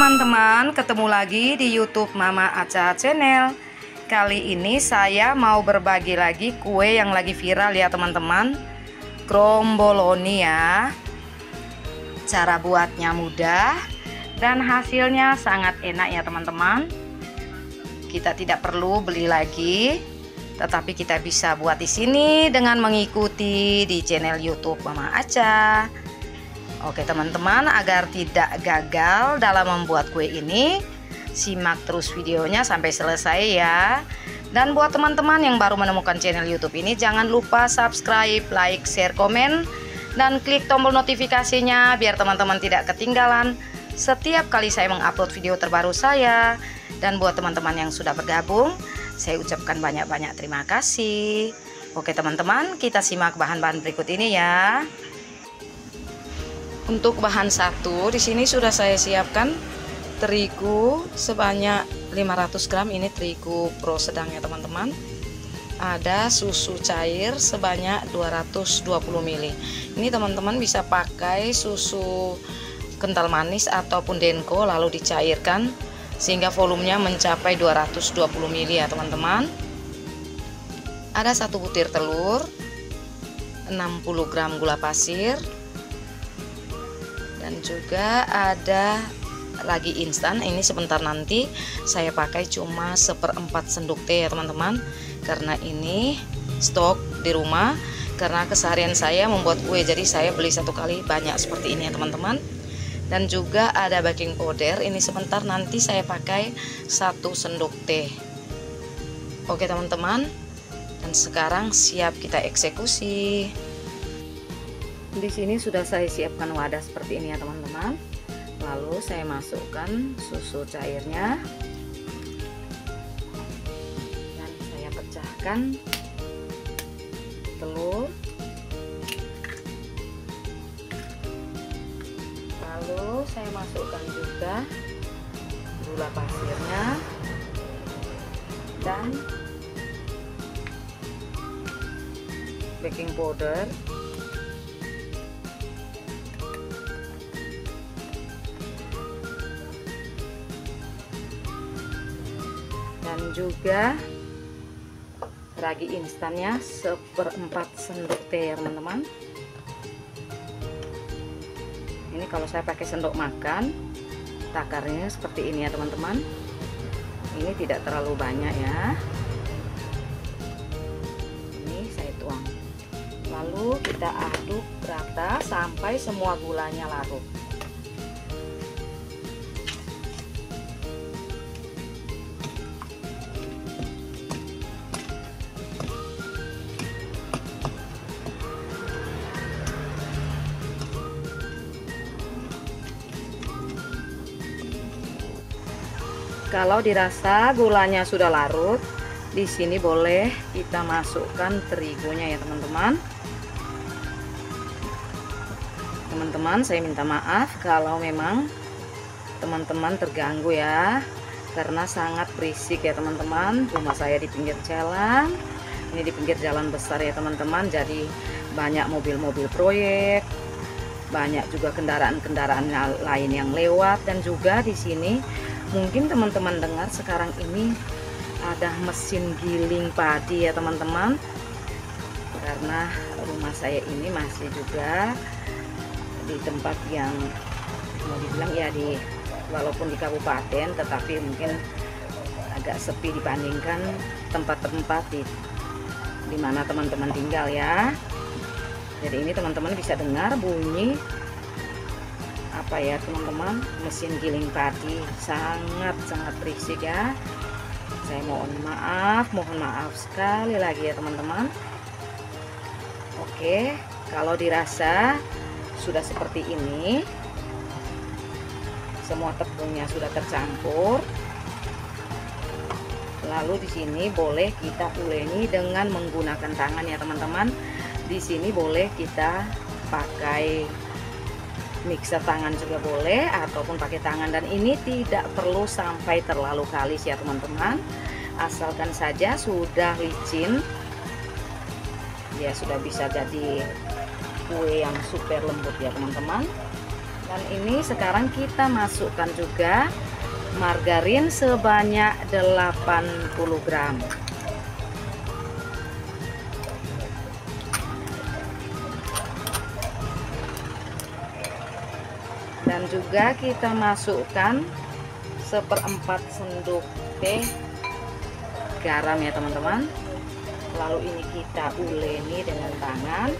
teman-teman, ketemu lagi di YouTube Mama Aca Channel. Kali ini saya mau berbagi lagi kue yang lagi viral ya teman-teman, kromboloni ya. Cara buatnya mudah dan hasilnya sangat enak ya teman-teman. Kita tidak perlu beli lagi, tetapi kita bisa buat di sini dengan mengikuti di channel YouTube Mama Aca. Oke teman-teman, agar tidak gagal dalam membuat kue ini, simak terus videonya sampai selesai ya. Dan buat teman-teman yang baru menemukan channel YouTube ini, jangan lupa subscribe, like, share, komen, dan klik tombol notifikasinya biar teman-teman tidak ketinggalan setiap kali saya mengupload video terbaru saya. Dan buat teman-teman yang sudah bergabung, saya ucapkan banyak-banyak terima kasih. Oke teman-teman, kita simak bahan-bahan berikut ini ya. Untuk bahan satu, di sini sudah saya siapkan terigu sebanyak 500 gram. Ini terigu pro sedang ya teman-teman. Ada susu cair sebanyak 220 ml. Ini teman-teman bisa pakai susu kental manis ataupun denko lalu dicairkan sehingga volumenya mencapai 220 ml ya teman-teman. Ada 1 butir telur, 60 gram gula pasir, dan juga ada ragi instan. Ini sebentar nanti saya pakai cuma 1/4 sendok teh ya teman-teman, karena ini stok di rumah, karena keseharian saya membuat kue, jadi saya beli satu kali banyak seperti ini ya teman-teman. Dan juga ada baking powder, ini sebentar nanti saya pakai 1 sendok teh. Oke teman-teman, dan sekarang siap kita eksekusi. Di sini sudah saya siapkan wadah seperti ini ya teman-teman. Lalu saya masukkan susu cairnya dan saya pecahkan telur. Lalu saya masukkan juga gula pasirnya dan baking powder. Dan juga ragi instannya 1/4 sendok teh ya teman-teman. Ini kalau saya pakai sendok makan, takarnya seperti ini ya teman-teman. Ini tidak terlalu banyak ya. Ini saya tuang. Lalu kita aduk rata sampai semua gulanya larut. Kalau dirasa gulanya sudah larut, di sini boleh kita masukkan terigunya ya teman-teman. Teman-teman, saya minta maaf kalau memang teman-teman terganggu ya, karena sangat berisik ya teman-teman. Rumah saya di pinggir jalan, ini di pinggir jalan besar ya teman-teman, jadi banyak mobil-mobil proyek, banyak juga kendaraan-kendaraan lain yang lewat. Dan juga di sini mungkin teman-teman dengar sekarang ini ada mesin giling padi ya teman-teman, karena rumah saya ini masih juga di tempat yang mau dibilang ya walaupun di kabupaten, tetapi mungkin agak sepi dibandingkan tempat-tempat di mana teman-teman tinggal ya. Jadi ini teman-teman bisa dengar bunyi apa ya teman-teman, mesin giling padi, sangat-sangat berisik ya. Saya mohon maaf sekali lagi ya teman-teman. Oke, kalau dirasa sudah seperti ini, semua tepungnya sudah tercampur, lalu di sini boleh kita uleni dengan menggunakan tangan ya teman-teman. Di sini boleh kita pakai mixer tangan juga boleh, ataupun pakai tangan. Dan ini tidak perlu sampai terlalu kalis ya teman-teman, asalkan saja sudah licin, ya sudah bisa jadi kue yang super lembut ya teman-teman. Dan ini sekarang kita masukkan juga margarin sebanyak 80 gram. Dan juga kita masukkan 1/4 sendok teh garam ya teman-teman. Lalu ini kita uleni dengan tangan.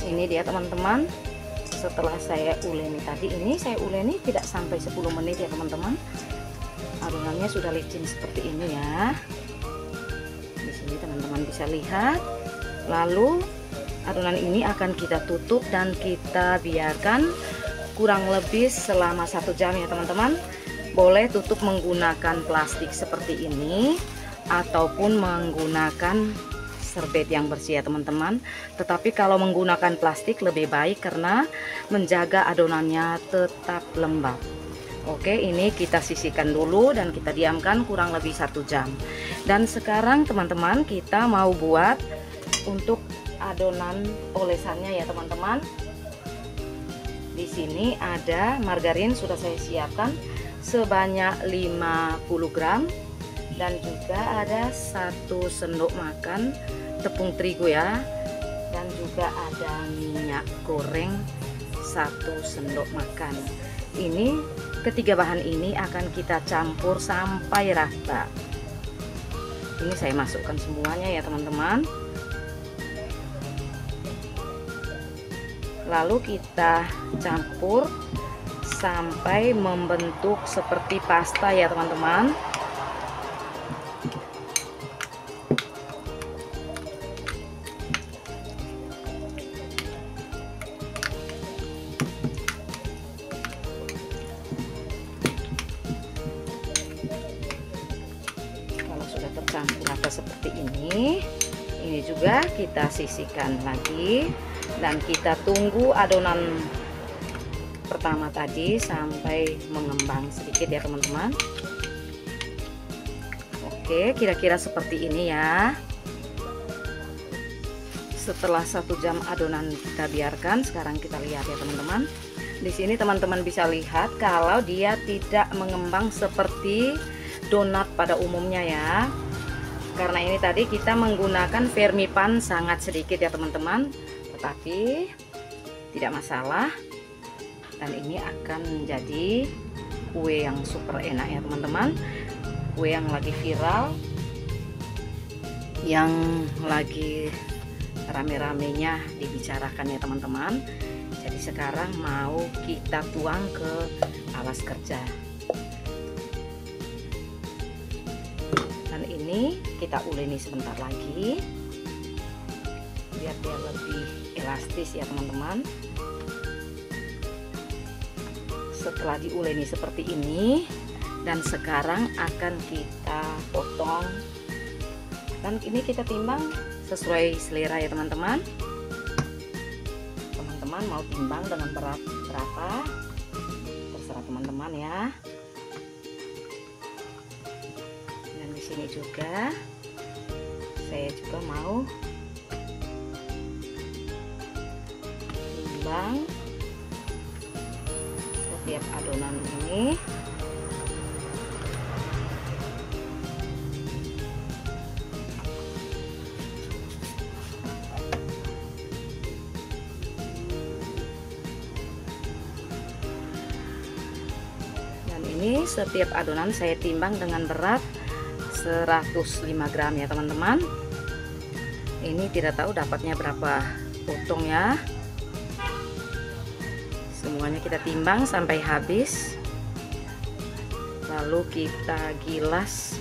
Ini dia teman-teman, setelah saya uleni tadi, ini saya uleni tidak sampai 10 menit ya teman-teman. Adonannya sudah licin seperti ini ya. Di sini teman-teman bisa lihat. Lalu adonan ini akan kita tutup dan kita biarkan kurang lebih selama 1 jam ya teman-teman. Boleh tutup menggunakan plastik seperti ini ataupun menggunakan serbet yang bersih ya teman-teman. Tetapi kalau menggunakan plastik lebih baik karena menjaga adonannya tetap lembab. Oke, ini kita sisihkan dulu dan kita diamkan kurang lebih 1 jam. Dan sekarang teman-teman kita mau buat untuk adonan olesannya ya teman-teman. Di sini ada margarin sudah saya siapkan sebanyak 50 gram dan juga ada 1 sendok makan tepung terigu ya. Dan juga ada minyak goreng 1 sendok makan. Ini ketiga bahan ini akan kita campur sampai rata. Ini saya masukkan semuanya ya teman-teman. Lalu kita campur sampai membentuk seperti pasta ya teman-teman. Tercampur rata seperti ini juga kita sisihkan lagi dan kita tunggu adonan pertama tadi sampai mengembang sedikit ya teman-teman. Oke, kira-kira seperti ini ya. Setelah 1 jam adonan kita biarkan, sekarang kita lihat ya teman-teman. Di sini teman-teman bisa lihat kalau dia tidak mengembang seperti donat pada umumnya ya. Karena ini tadi kita menggunakan vermipan sangat sedikit ya teman-teman, tetapi tidak masalah. Dan ini akan menjadi kue yang super enak ya teman-teman. Kue yang lagi viral, yang lagi rame-ramenya dibicarakan ya teman-teman. Jadi sekarang mau kita tuang ke alas kerja. Dan ini kita uleni sebentar lagi biar dia lebih elastis ya teman-teman. Setelah diuleni seperti ini, dan sekarang akan kita potong, dan ini kita timbang sesuai selera ya teman-teman. Teman-teman mau timbang dengan berat berapa terserah teman-teman ya. Dan di sini juga saya juga mau timbang setiap adonan ini. Ini setiap adonan saya timbang dengan berat 105 gram ya teman-teman. Ini tidak tahu dapatnya berapa potong ya. Semuanya kita timbang sampai habis, lalu kita gilas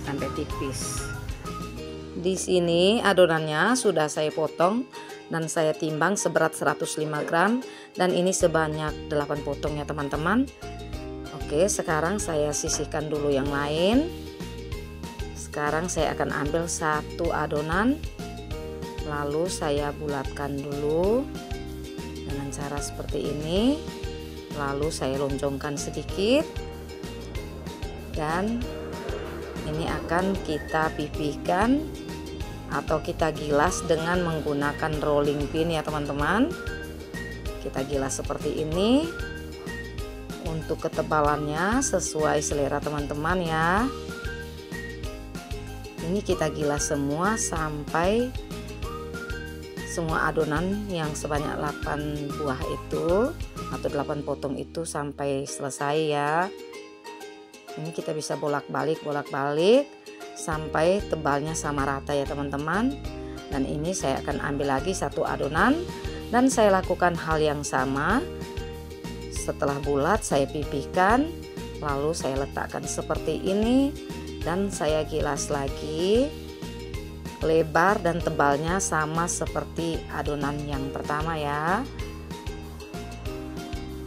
sampai tipis. Di sini adonannya sudah saya potong dan saya timbang seberat 105 gram, dan ini sebanyak 8 potong ya teman-teman. Oke, sekarang saya sisihkan dulu yang lain. Sekarang saya akan ambil satu adonan, lalu saya bulatkan dulu dengan cara seperti ini, lalu saya loncongkan sedikit, Dan ini akan kita pipihkan atau kita gilas dengan menggunakan rolling pin ya teman-teman. Kita gilas seperti ini. Untuk ketebalannya sesuai selera teman-teman ya. Ini kita gilas semua sampai semua adonan yang sebanyak 8 buah itu atau 8 potong itu sampai selesai ya. Ini kita bisa bolak-balik sampai tebalnya sama rata ya teman-teman. Dan ini saya akan ambil lagi satu adonan dan saya lakukan hal yang sama. Setelah bulat saya pipihkan, lalu saya letakkan seperti ini dan saya gilas lagi. Lebar dan tebalnya sama seperti adonan yang pertama ya.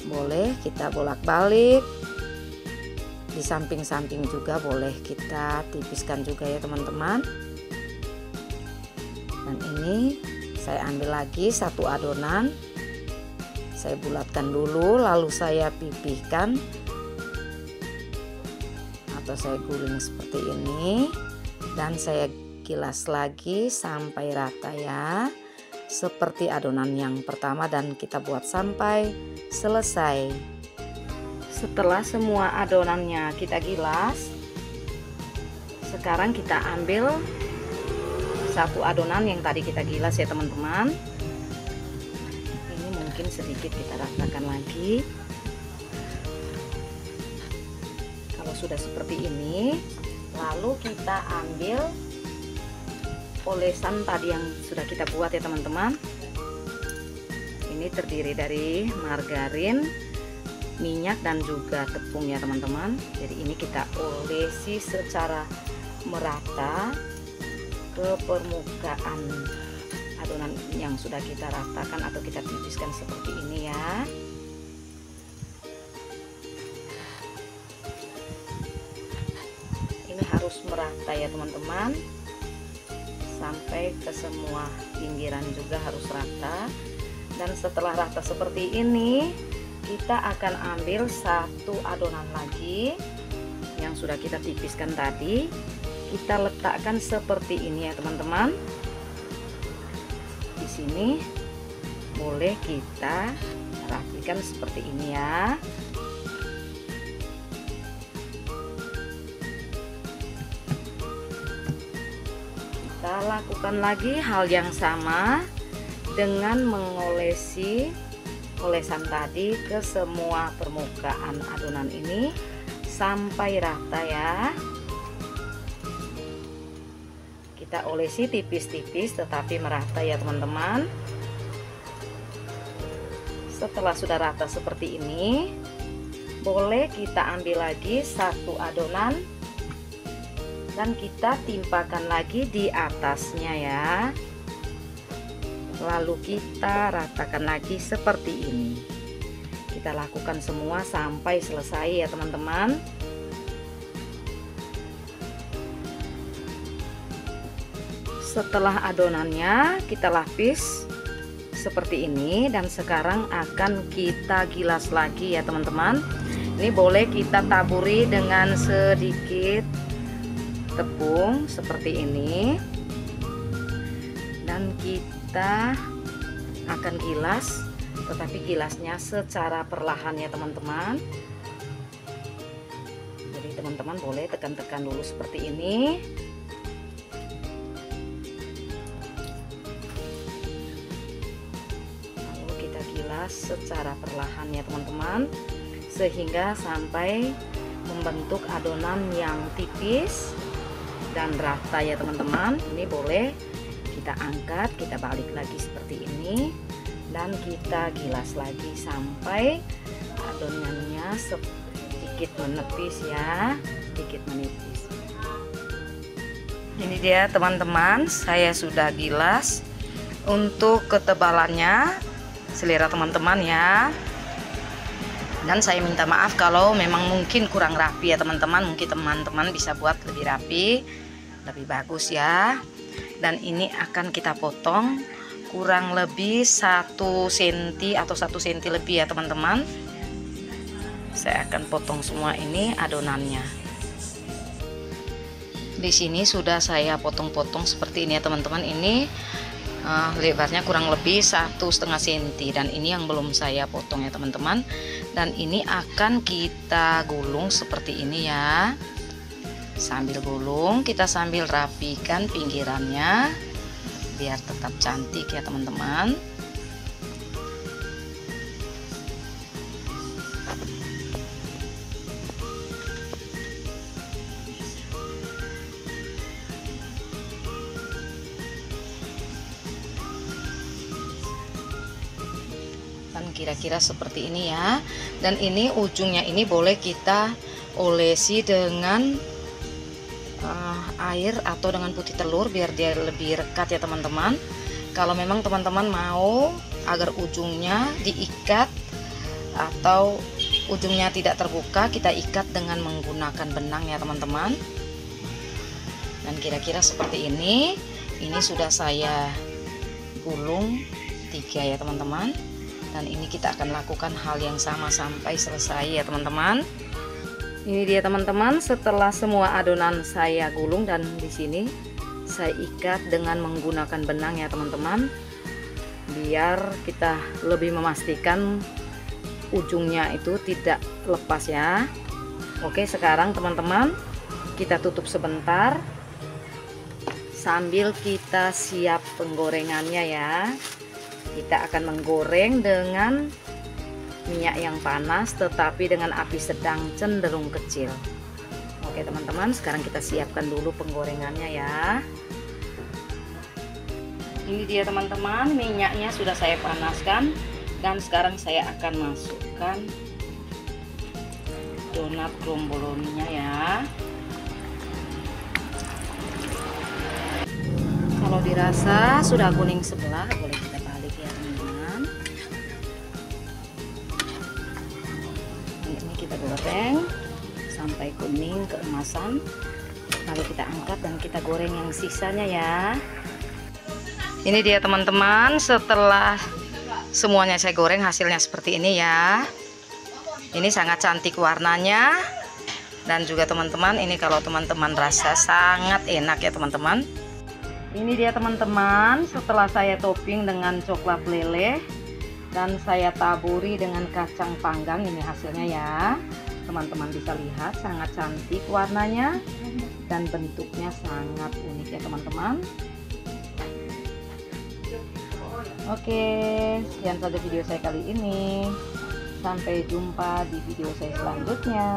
Boleh kita bolak-balik. Di samping-samping juga boleh kita tipiskan juga ya teman-teman. Dan ini saya ambil lagi satu adonan. Saya bulatkan dulu, lalu saya pipihkan atau saya guling seperti ini dan saya gilas lagi sampai rata ya, seperti adonan yang pertama, dan kita buat sampai selesai. Setelah semua adonannya kita gilas, sekarang kita ambil satu adonan yang tadi kita gilas ya teman-teman. Mungkin sedikit kita ratakan lagi. Kalau sudah seperti ini, lalu kita ambil olesan tadi yang sudah kita buat ya teman-teman. Ini terdiri dari margarin, minyak dan juga tepung ya teman-teman. Jadi ini kita olesi secara merata ke permukaan adonan yang sudah kita ratakan atau kita tipiskan seperti ini ya. Ini harus merata ya teman-teman, sampai ke semua pinggiran juga harus rata. Dan setelah rata seperti ini, kita akan ambil satu adonan lagi yang sudah kita tipiskan tadi. Kita letakkan seperti ini ya teman-teman. Di sini boleh kita rapikan seperti ini ya. Kita lakukan lagi hal yang sama dengan mengolesi olesan tadi ke semua permukaan adonan ini sampai rata ya. Kita olesi tipis-tipis tetapi merata ya teman-teman. Setelah sudah rata seperti ini, boleh kita ambil lagi satu adonan dan kita timpakan lagi di atasnya ya. Lalu kita ratakan lagi seperti ini. Kita lakukan semua sampai selesai ya teman-teman. Setelah adonannya kita lapis seperti ini dan sekarang akan kita gilas lagi ya teman-teman. Ini boleh kita taburi dengan sedikit tepung seperti ini dan kita akan gilas, tetapi gilasnya secara perlahan ya teman-teman. Jadi teman-teman boleh tekan-tekan dulu seperti ini. Secara perlahan ya teman-teman, sehingga sampai membentuk adonan yang tipis dan rata ya teman-teman. Ini boleh kita angkat, kita balik lagi seperti ini dan kita gilas lagi sampai adonannya sedikit menepis ya, sedikit menipis. Ini dia teman-teman, saya sudah gilas. Untuk ketebalannya selera teman-teman ya, dan saya minta maaf kalau memang mungkin kurang rapi ya teman-teman. Mungkin teman-teman bisa buat lebih rapi, lebih bagus ya. Dan ini akan kita potong kurang lebih 1 cm atau 1 cm lebih ya teman-teman. Saya akan potong semua ini adonannya. Di sini sudah saya potong-potong seperti ini ya teman-teman. Ini lebarnya kurang lebih 1,5 cm, dan ini yang belum saya potong ya teman-teman. Dan ini akan kita gulung seperti ini ya. Sambil gulung kita sambil rapikan pinggirannya biar tetap cantik ya teman-teman. Kira-kira seperti ini ya. Dan ini ujungnya ini boleh kita olesi dengan air atau dengan putih telur biar dia lebih rekat ya teman-teman. Kalau memang teman-teman mau agar ujungnya diikat atau ujungnya tidak terbuka, kita ikat dengan menggunakan benang ya teman-teman. Dan kira-kira seperti ini. Ini sudah saya gulung 3 ya teman-teman. Dan ini kita akan lakukan hal yang sama sampai selesai ya teman-teman. Ini dia teman-teman, setelah semua adonan saya gulung dan di sini saya ikat dengan menggunakan benang ya teman-teman, biar kita lebih memastikan ujungnya itu tidak lepas ya. Oke, sekarang teman-teman kita tutup sebentar sambil kita siap penggorengannya ya. Kita akan menggoreng dengan minyak yang panas tetapi dengan api sedang cenderung kecil. Oke teman-teman, sekarang kita siapkan dulu penggorengannya ya. Ini dia teman-teman, minyaknya sudah saya panaskan dan sekarang saya akan masukkan donat kromboloninya ya. Kalau dirasa sudah kuning sebelah, boleh kita balik ya teman-teman. Ini kita goreng sampai kuning keemasan, lalu kita angkat dan kita goreng yang sisanya ya. Ini dia teman-teman, setelah semuanya saya goreng hasilnya seperti ini ya. Ini sangat cantik warnanya, dan juga teman-teman ini kalau teman-teman rasa sangat enak ya teman-teman. Ini dia teman-teman, setelah saya topping dengan coklat leleh dan saya taburi dengan kacang panggang, ini hasilnya ya. Teman-teman bisa lihat sangat cantik warnanya dan bentuknya sangat unik ya teman-teman. Oke, sekian saja video saya kali ini. Sampai jumpa di video saya selanjutnya.